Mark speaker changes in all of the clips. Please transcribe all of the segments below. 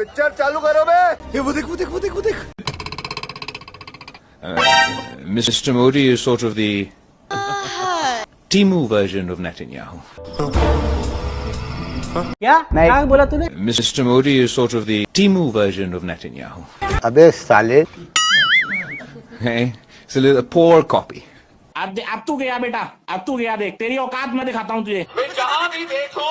Speaker 1: Picture चालू करो बे।
Speaker 2: ये वो देख वो देख वो देख वो देख।
Speaker 3: Mr. Modi is sort of the Timu version of Netanyahu.
Speaker 4: क्या बोला तूने?
Speaker 3: Mr. Modi is sort of the Timu version of Netanyahu.
Speaker 1: अबे साले।
Speaker 3: Hey, it's a poor copy.
Speaker 5: अब तू गया बेटा, अब तू गया, देख तेरी औकात मैं दिखाता हूँ तुझे।
Speaker 6: जहाँ भी देखो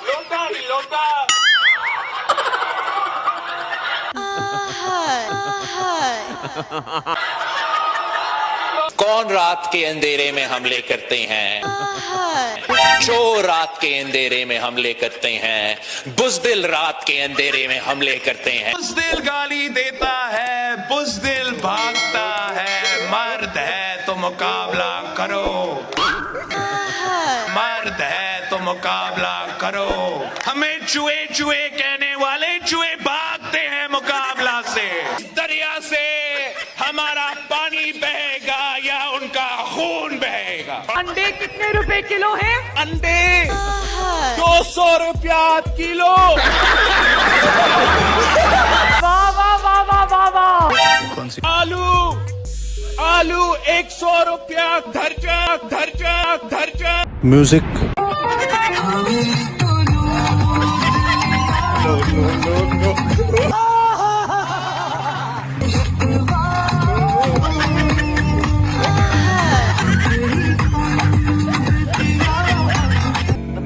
Speaker 6: लोटा ही लोटा।
Speaker 7: कौन रात के अंधेरे में हमले करते हैं? चोर रात के अंधेरे में हमले करते हैं, बुज़दिल रात के अंधेरे में हमले करते हैं।
Speaker 6: बुज़दिल गाली देता है, बुज़दिल भागता है, मर्द है तो मुकाबला करो, मर्द है तो मुकाबला करो। हमें चूहे चूहे कहने वाले चूहे भागते हैं मुकाबला से। दरिया से हमारा पानी बहेगा या उनका खून बहेगा।
Speaker 4: अंडे कितने रुपए किलो हैं?
Speaker 6: अंडे 200 रुपया किलो।
Speaker 4: वाह वाह वाह वाह वाह वाह।
Speaker 6: आलू 100 रुपया दर्जन।
Speaker 2: म्यूजिक।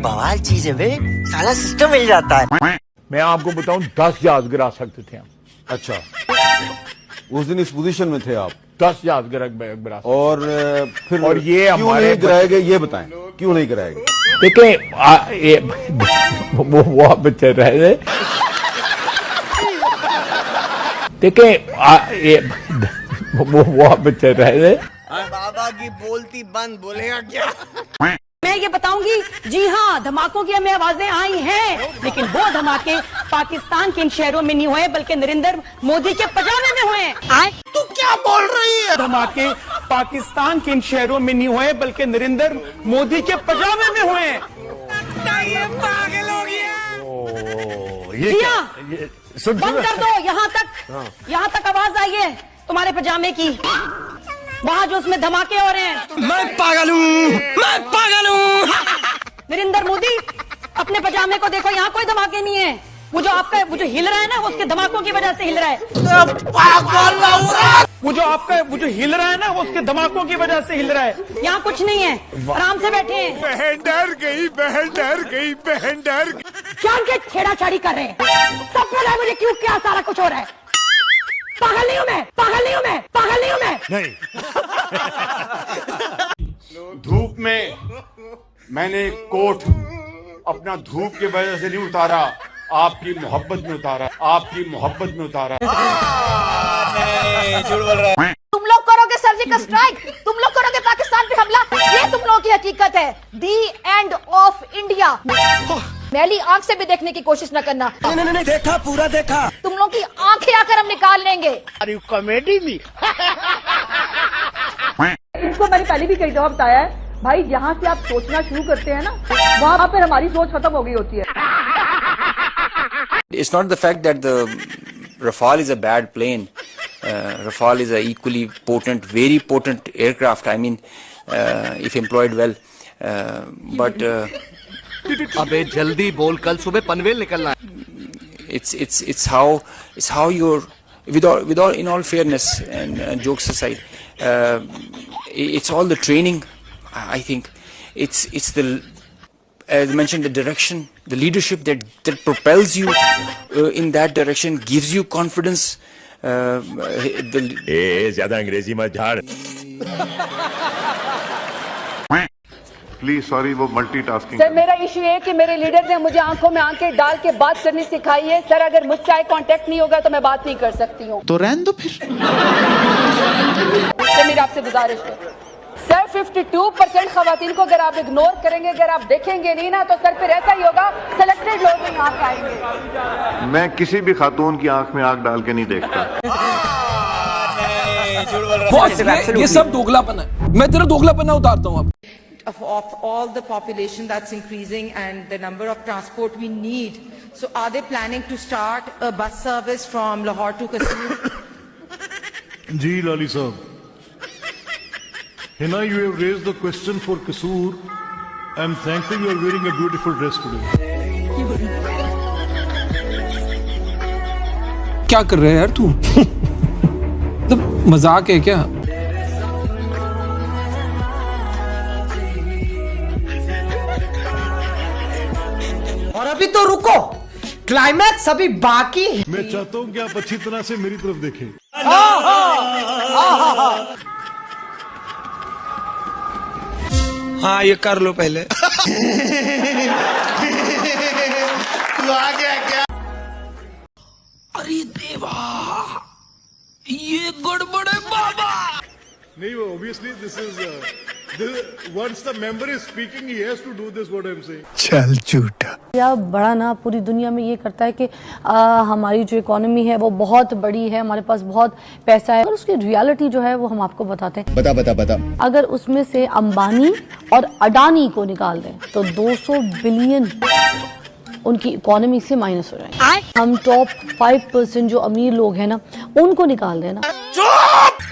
Speaker 1: बवाल चीज है बे, सारा सिस्टम मिल जाता है।
Speaker 8: मैं आपको बताऊं 10 जहाज गिरा सकते थे हम।
Speaker 2: अच्छा, उस दिन इस पोजीशन में थे आप?
Speaker 8: 10 जहाज गिरा।
Speaker 2: और फिर
Speaker 8: और ये
Speaker 2: क्यों
Speaker 8: हमारे
Speaker 2: नहीं गिराए गए, ये बताएं, क्यों नहीं गिराए गए?
Speaker 8: देखिए वो आप बच्चे रहे थे। देखिए वो आप बच्चे रहे थे।
Speaker 1: बाबा की बोलती बंद, बोलेगा क्या?
Speaker 4: मैं ये बताऊंगी, जी हाँ, धमाकों की हमें आवाजें आई हैं, लेकिन वो धमाके पाकिस्तान के इन शहरों में नहीं हुए, बल्कि नरेंद्र मोदी के पजामे में हुए।
Speaker 1: तू क्या बोल रही है?
Speaker 8: धमाके पाकिस्तान के इन शहरों में नहीं हुए, बल्कि नरेंद्र मोदी के पजामे में हुए।
Speaker 1: पागल हो गया।
Speaker 4: बंद कर दो, यहाँ तक आवाज आई है तुम्हारे पजामे की, वहाँ जो उसमें धमाके हो रहे हैं।
Speaker 1: मैं पागल हूँ।
Speaker 4: नरेंद्र मोदी अपने पजामे को देखो, यहाँ कोई धमाके नहीं है। वो जो हिल रहा है ना, वो उसके धमाकों की वजह से हिल रहा है।
Speaker 8: वो जो हिल रहा है ना, वो उसके धमाकों की वजह से हिल रहा है।
Speaker 4: यहाँ कुछ नहीं है, आराम से बैठे हैं।
Speaker 6: बहन डर गई।
Speaker 4: जान के छेड़ाछाड़ी कर रहे हैं। सब पता है मुझे क्यों क्या सारा कुछ हो रहा है। पागल नहीं हूँ मैं।
Speaker 8: नहीं।
Speaker 9: धूप में मैंने कोट अपना धूप की वजह से नहीं उतारा, आपकी मोहब्बत में उतारा।
Speaker 10: तुम लोग करोगे सर्जिकल स्ट्राइक, तुम लोग करोगे पाकिस्तान पे हमला, ये तुम लोगों की हकीकत है। दी एंड ऑफ इंडिया। मैली आंख से भी देखने की कोशिश न करना।
Speaker 1: नहीं देखा, पूरा देखा।
Speaker 10: तुम लोग की आंखें आकर हम निकाल लेंगे।
Speaker 1: कॉमेडी में
Speaker 10: इसको मैंने पहले भी कई दफा बताया है भाई, जहाँ से आप सोचना शुरू करते हैं ना, वहाँ पर हमारी सोच खत्म हो गई होती है।
Speaker 7: It's not the fact that the Rafale is a bad plane. Rafale is a equally potent, very potent aircraft. I mean, if employed well, but
Speaker 1: अबे जल्दी बोल, कल सुबह पनवेल निकलना है।
Speaker 7: it's how you're with all in all fairness and jokes aside, it's all the training. I think it's the, as mentioned, the direction, the leadership that propels you in that direction, gives you confidence.
Speaker 8: ज्यादा अंग्रेजी मत झाड़।
Speaker 9: Please sorry, वो multitasking.
Speaker 10: Sir मेरा issue है कि मेरे leader ने मुझे आंखों में आंखें डाल के बात करनी सिखाई है। सर अगर मुझसे आई कांटेक्ट नहीं होगा तो मैं बात नहीं कर सकती हूँ।
Speaker 2: तो रहने दो फिर।
Speaker 10: सर मेरी आपसे गुजारिश है सर, 52% खवातीन को अगर आप इग्नोर करेंगे, अगर आप देखेंगे नहीं ना, तो सर फिर ऐसा ही होगा, सिलेक्टेड लोग ही यहाँ आएंगे।
Speaker 9: मैं किसी भी खातून की आंख में आग डाल के नहीं देखता।
Speaker 5: ये सब दोगलापन है, मैं तेरा दोगलापन उतारता हूँ अब।
Speaker 11: of all the population that's increasing and the number of transport we need
Speaker 4: So are they planning to start a bus service from Lahore to Kasur?
Speaker 8: जी लाली साहब, Hina, you have raised the question for Kasur. I am thankful you are wearing a beautiful dress today.
Speaker 5: क्या कर रहा है यार तू? मतलब मजाक है क्या?
Speaker 11: और अभी तो रुको, क्लाइमैक्स अभी बाकी है।
Speaker 8: मैं चाहता हूँ कि आप अच्छी तरह से मेरी तरफ देखें।
Speaker 5: हाँ ये कर लो पहले।
Speaker 6: तू आ गया क्या?
Speaker 5: अरे देवा, ये गड़बड़ है बाबा।
Speaker 8: नहीं, obviously this is once the member is speaking, he has to do this. What I am saying.
Speaker 11: चल झूठा।
Speaker 4: या बड़ा ना पूरी दुनिया में ये करता है कि हमारी जो इकोनॉमी है वो बहुत बड़ी है, हमारे पास बहुत पैसा है, और उसकी रियलिटी जो है वो हम आपको बताते हैं।
Speaker 2: बता
Speaker 4: अगर उसमें से अंबानी और अडानी को निकाल दें तो 200 बिलियन उनकी इकोनॉमी से माइनस हो जाए। हम टॉप 5% जो अमीर लोग हैं ना, उनको निकाल देना।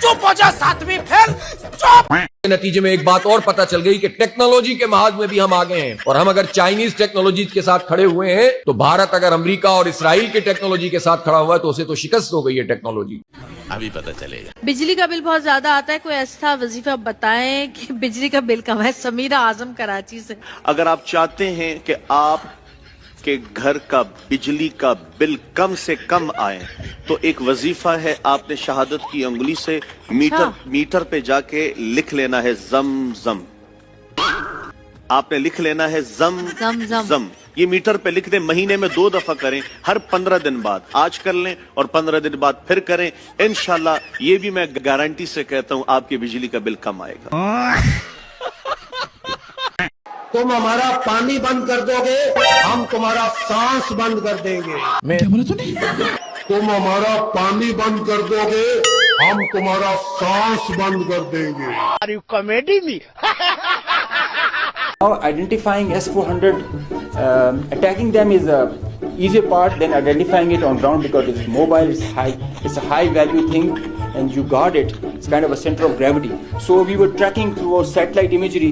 Speaker 11: चुप हो जा सातवीं फेल, चुप।
Speaker 5: नतीजे में एक बात और पता चल गई कि टेक्नोलॉजी के महाज में भी हम आगे हैं, और हम अगर चाइनीज टेक्नोलॉजी के साथ खड़े हुए हैं तो भारत अगर अमेरिका और इसराइल की टेक्नोलॉजी के साथ खड़ा हुआ है तो उसे तो शिकस्त हो गई है टेक्नोलॉजी।
Speaker 6: अभी पता चलेगा।
Speaker 10: बिजली का बिल बहुत ज्यादा आता है, कोई ऐसा वजीफा बताएं कि बिजली का बिल कम है। समीरा आजम कराची से।
Speaker 6: अगर आप चाहते हैं कि आप के घर का बिजली का बिल कम से कम आए तो एक वजीफा है, आपने शहादत की अंगुली से मीटर पे जाके लिख लेना है जम जम। आपने लिख लेना है जम जम। ये मीटर पे लिख दें, महीने में 2 दफा करें, हर 15 दिन बाद। आज कर लें और 15 दिन बाद फिर करें, इंशाल्लाह ये भी मैं गारंटी से कहता हूं आपकी बिजली का बिल कम आएगा।
Speaker 11: तुम हमारा पानी बंद कर दोगे, हम तुम्हारा सांस बंद कर देंगे।
Speaker 5: क्या बोला तूने?
Speaker 11: तुम हमारा पानी बंद कर दोगे, हम तुम्हारा सांस बंद कर देंगे।
Speaker 6: Are you comedy me?
Speaker 7: Now identifying S-400, attacking them is a easier part than identifying it on ground because it's mobile, it's a high value thing, and you guard it. It's kind of a center of gravity. So we were tracking through our satellite imagery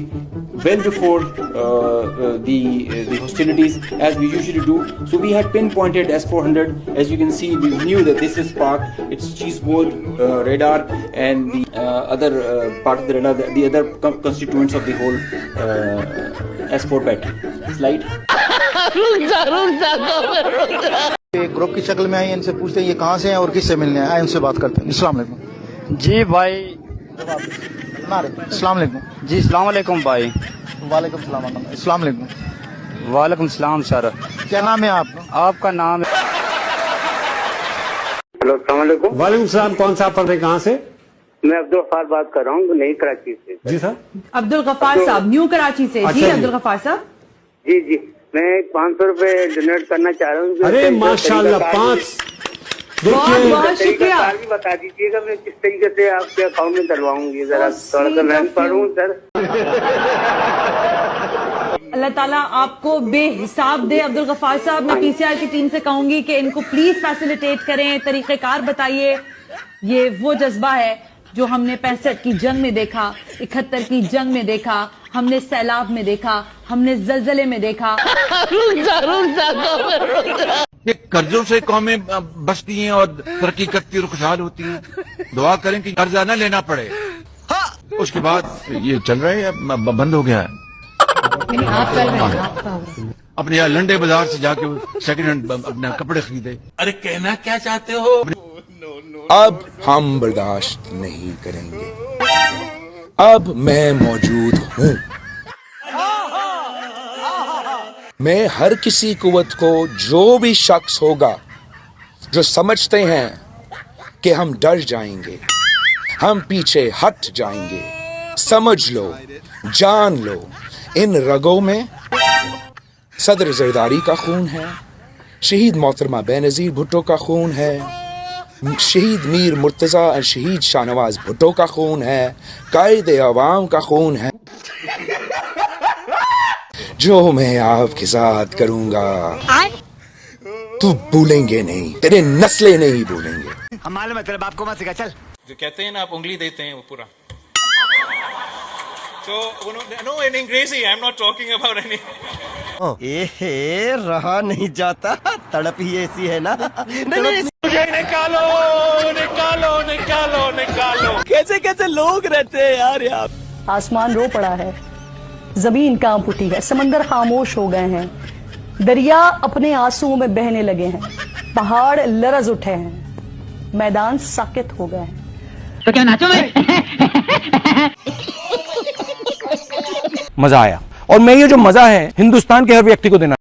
Speaker 7: well before the hostilities, as we usually do. So we had pinpointed S-400. As you can see, we knew that this is parked. It's cheeseboard radar and the other part of the radar, the other constituents of the whole S4 battery. Slide.
Speaker 11: Group की शक्ल में आए, इनसे पूछते हैं ये कहाँ से हैं और किससे मिलने आए, इनसे बात करते हैं। अस्सलाम वालेकुम।
Speaker 12: जी भाई।
Speaker 11: अस्सलाम वालेकुम।
Speaker 12: जी अस्सलाम वालेकुम भाई।
Speaker 11: वालेकुम सलाम। अस्सलाम वालेकुम।
Speaker 12: वालेकुम सलाम सर।
Speaker 11: क्या नाम है आपका?
Speaker 12: आपका नाम है?
Speaker 13: हेलो अस्सलाम वालेकुम।
Speaker 12: वालेकुम सलाम। कौन सा आप पढ़ रहे, कहाँ से?
Speaker 13: मैं अब्दुल गफ्फार बात कर रहा हूँ, नई कराची से।
Speaker 12: जी सर।
Speaker 4: अब्दुल गफ्फार साहब, न्यू कराची से। जी अब्दुल गफ्फार साहब।
Speaker 13: जी जी, मैं 500 रुपए डोनेट करना चाह रहा हूँ।
Speaker 12: अरे माशाल्लाह, 5।
Speaker 13: बहुत शुक्रिया। भी बता दीजिएगा मैं किस तरीके से आपके अकाउंट में डलवाऊंगी, जरा थोड़ा सा मैं पढ़ूँ सर।
Speaker 4: अल्लाह ताला आपको बेहिसाब दे। अब्दुल गफ्फार साहब, मैं पीसीआर की टीम से कहूंगी कि इनको प्लीज फैसिलिटेट करें, तरीकेकार बताइए। ये वो जज्बा है जो हमने 65 की जंग में देखा, 71 की जंग में देखा, हमने सैलाब में देखा, हमने जलजले में देखा।
Speaker 3: कर्जों से कौमें बचती हैं और तरक्की करती और खुशहाल होती हैं। दुआ करें कि कर्जा न लेना पड़े। उसके बाद ये चल रहा है, बंद हो गया है। अपने यहाँ लंडे बाजार से जाके सेकंड हैंड अपने कपड़े खरीदे।
Speaker 6: अरे कहना क्या चाहते हो?
Speaker 3: अब हम बर्दाश्त नहीं करेंगे। अब मैं मौजूद हूँ। मैं हर किसी कुव्वत को, जो भी शख्स होगा जो समझते हैं कि हम डर जाएंगे, हम पीछे हट जाएंगे, समझ लो, जान लो, इन रगों में सदर जरदारी का खून है, शहीद मोहतरमा बेनज़ीर भुट्टो का खून है, शहीद मीर मुर्तज़ा और शहीद शाहनवाज भुट्टो का खून है, कायदे अवाम का खून है। जो मैं आपके साथ करूंगा तू भूलेंगे नहीं, तेरे नस्लें नहीं भूलेंगे।
Speaker 12: हम मालूम है तेरे बाप को मत सिखा, चल।
Speaker 6: जो कहते हैं ना आप उंगली देते हैं वो पूरा तो नो इन अंग्रेजी I am not talking about any
Speaker 12: रहा नहीं जाता, तड़प ही ऐसी है ना।
Speaker 6: मुझे निकालो निकालो निकालो निकालो।
Speaker 12: कैसे कैसे लोग रहते हैं यार यहाँ।
Speaker 10: आसमान रो पड़ा है, जमीन कांप उठी है, समंदर खामोश हो गए हैं, दरिया अपने आंसुओं में बहने लगे हैं, पहाड़ लरज उठे हैं, मैदान साकित हो गए हैं।
Speaker 12: तो क्या नाचो मैं? मजा आया, और मैं ये जो मजा है हिंदुस्तान के हर व्यक्ति को देना